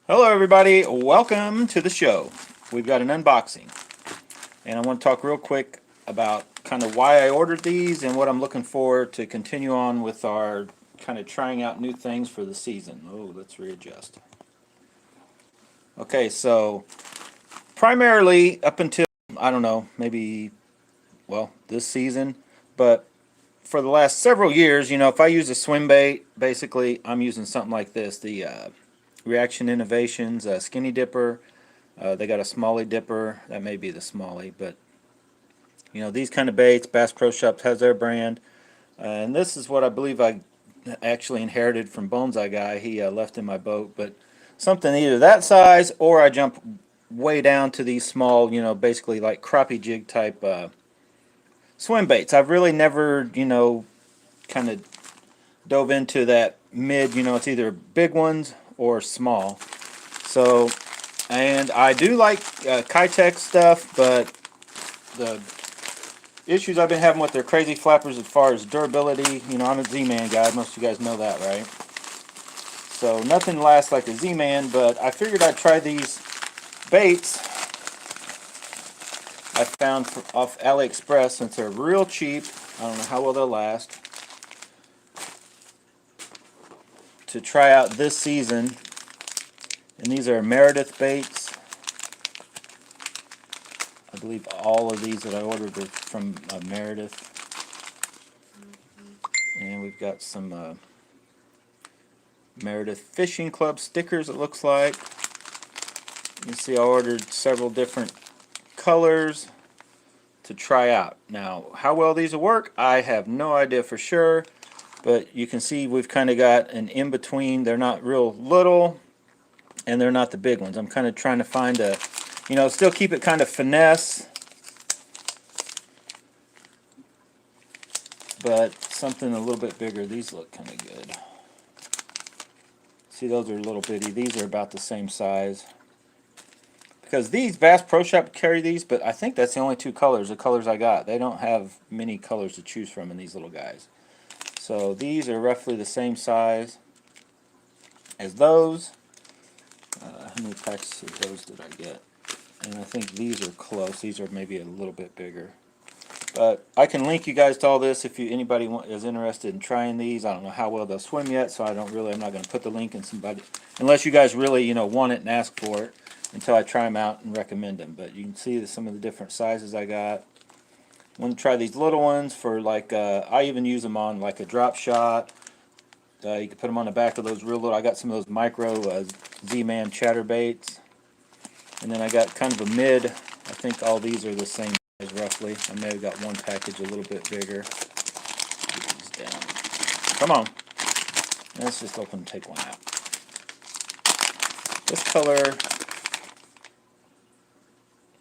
Hello everybody, welcome to the show. We've got an unboxing and I want to talk real quick about kind of why I ordered these and what I'm looking for to continue on with our kind of trying out new things for the season. Oh, let's readjust. Okay, so primarily up until, I don't know, maybe, well, this season, but for the last several years, if I use a swim bait, basically I'm using something like this, the Reaction Innovations Skinny Dipper. They got a Smalley Dipper. That may be the Smalley, but these kind of baits, Bass Pro Shops has their brand. And this is what I believe I actually inherited from Bonsai Guy. He left in my boat, but something either that size or I jump way down to these small, basically like crappie jig type swim baits. I've really never, kind of dove into that mid, it's either big ones or small. So, and I do like Keitech stuff, but the issues I've been having with their crazy flappers as far as durability, I'm a Z-Man guy, most of you guys know that, right? So nothing lasts like a Z-Man, but I figured I'd try these baits I found off Aliexpress since they're real cheap. I don't know how well they'll last. To try out this season, and these are Meredith baits. I believe all of these that I ordered are from Meredith. And we've got some Meredith Fishing Club stickers, it looks like. You see I ordered several different colors to try out. Now, how well these will work, I have no idea for sure. But you can see we've kind of got an in-between. They're not real little, and they're not the big ones. I'm kind of trying to find a, still keep it kind of finesse, but something a little bit bigger. These look kind of good. See, those are little bitty. These are about the same size. Because these Bass Pro Shop carry these, but I think that's the only two colors, the colors I got. They don't have many colors to choose from in these little guys. So these are roughly the same size as those. How many packs of those did I get? And I think these are close. These are maybe a little bit bigger. But I can link you guys to all this if anybody is interested in trying these. I don't know how well they'll swim yet, so I'm not going to put the link in somebody, unless you guys really want it and ask for it, until I try them out and recommend them. But you can see some of the different sizes I got. I want to try these little ones for like, I even use them on like a drop shot. You can put them on the back of those real little. I got some of those micro Z-Man chatterbaits. And then I got kind of a mid. I think all these are the same size roughly. I may have got one package a little bit bigger. Get these down. Come on. Let's just open and take one out. This color,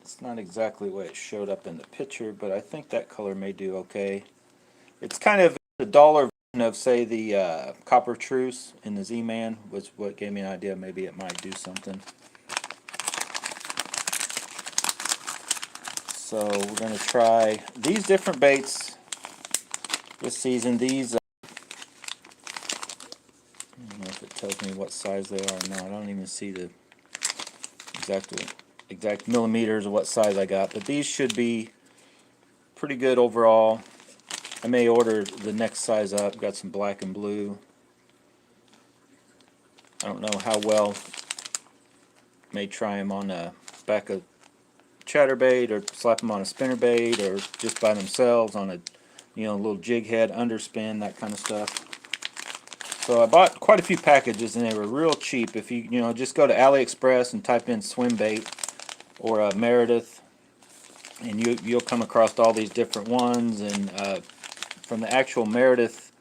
it's not exactly the way it showed up in the picture, but I think that color may do okay. It's kind of the dollar version of, say, the Copper Truce in the Z-Man, was what gave me an idea maybe it might do something. So we're going to try these different baits this season. These, I don't know if it tells me what size they are. No, I don't even see the exact millimeters of what size I got. But these should be pretty good overall. I may order the next size up. Got some black and blue. I don't know how well. May try them on the back of chatterbait, or slap them on a spinnerbait, or just by themselves on a little jig head underspin, that kind of stuff. So I bought quite a few packages and they were real cheap. If you just go to Aliexpress and type in Swimbait or Meredith, and you'll come across all these different ones. And from the actual Meredith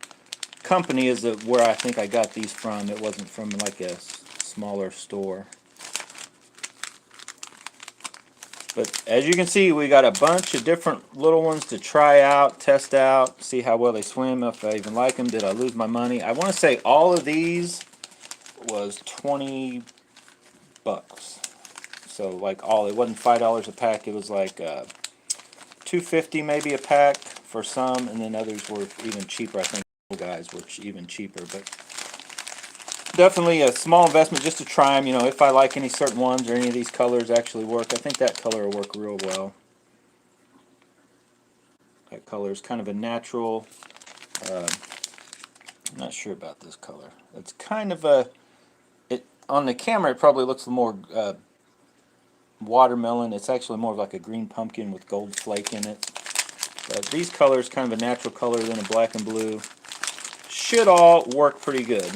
company is where I think I got these from. It wasn't from like a smaller store. But as you can see, we got a bunch of different little ones to try out, test out, see how well they swim, if I even like them. Did I lose my money? I want to say all of these was 20 bucks. So like it wasn't $5 a pack. It was like $2.50 maybe a pack for some, and then others were even cheaper. I think guys were even cheaper. But definitely a small investment just to try them. You know, if I like any certain ones or any of these colors actually work. I think that color will work real well. That color is kind of a natural. I'm not sure about this color. It's kind of a. It on the camera it probably looks more watermelon. It's actually more of like a green pumpkin with gold flake in it. But these colors, kind of a natural color, then a black and blue, should all work pretty good.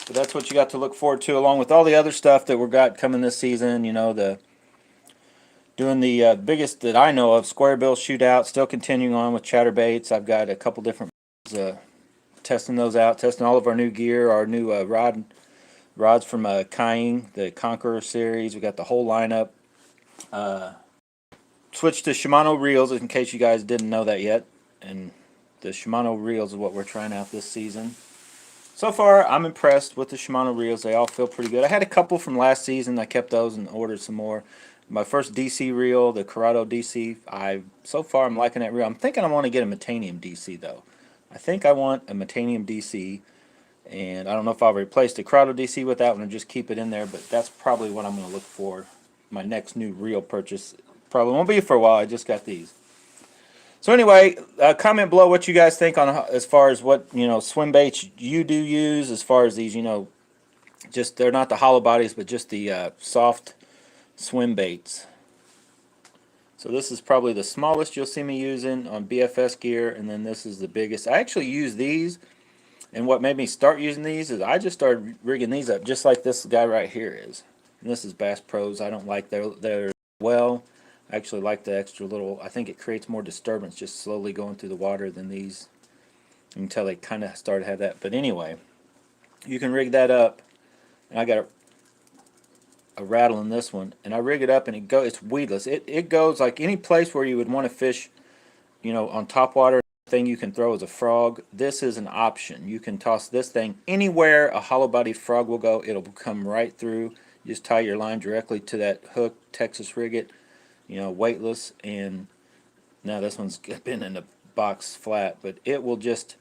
So that's what you got to look forward to, along with all the other stuff that we've got coming this season. You know, doing the biggest that I know of, square bill shootout, still continuing on with chatterbaits. I've got a couple different testing those out, testing all of our new gear, our new rods from Keitech, the Conqueror series. We got the whole lineup. Switched to Shimano reels in case you guys didn't know that yet, and the Shimano reels is what we're trying out this season. So far, I'm impressed with the Shimano reels. They all feel pretty good. I had a couple from last season. I kept those and ordered some more. My first DC reel, the Corrado DC, so far I'm liking that reel. I'm thinking I want to get a Metanium DC though. I think I want a Metanium DC, and I don't know if I'll replace the Corrado DC with that one or just keep it in there, but that's probably what I'm going to look for. My next new reel purchase probably won't be for a while. I just got these. So anyway, comment below what you guys think on as far as what swim baits you do use, as far as these just they're not the hollow bodies but just the soft swim baits. So this is probably the smallest you'll see me using on BFS gear, and then this is the biggest. I actually use these, and what made me start using these is I just started rigging these up just like this guy right here is. And this is Bass Pros. I don't like their well. I actually like the extra little, I think it creates more disturbance just slowly going through the water than these. You can tell they kind of started to have that. But anyway, you can rig that up. And I got a rattle in this one. And I rig it up and it's weedless. It goes like any place where you would want to fish, on top water. Thing you can throw as a frog. This is an option. You can toss this thing anywhere a hollow-bodied frog will go. It'll come right through. You just tie your line directly to that hook, Texas rig it, weightless, and now this one's been in the box flat, but it will just,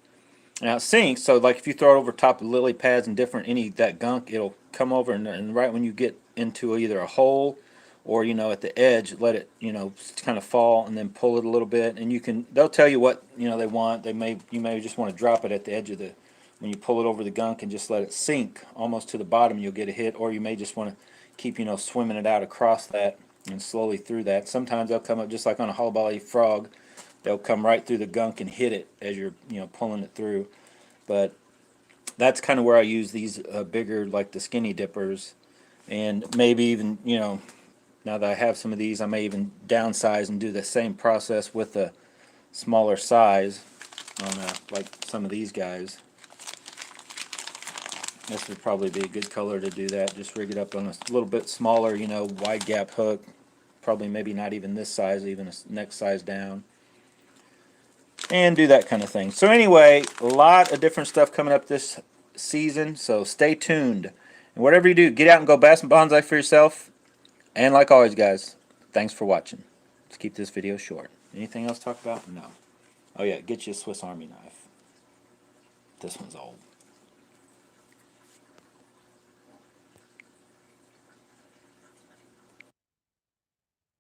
now it sinks, so like if you throw it over top of lily pads and any that gunk, it'll come over and right when you get into either a hole or at the edge, let it kind of fall and then pull it a little bit, and they'll tell you what they want. You may just want to drop it at the edge of when you pull it over the gunk and just let it sink almost to the bottom, you'll get a hit, or you may just want to keep swimming it out across that and slowly through that. Sometimes they'll come up just like on a hollow body frog, they'll come right through the gunk and hit it as you're pulling it through. But that's kind of where I use these bigger, like the skinny dippers, and maybe even now that I have some of these, I may even downsize and do the same process with a smaller size on like some of these guys. This would probably be a good color to do that. Just rig it up on a little bit smaller, wide gap hook. Probably maybe not even this size, even a next size down. And do that kind of thing. So anyway, a lot of different stuff coming up this season, so stay tuned. And whatever you do, get out and go bass and bonsai for yourself. And like always, guys, thanks for watching. Let's keep this video short. Anything else to talk about? No. Oh yeah, get you a Swiss Army knife. This one's old.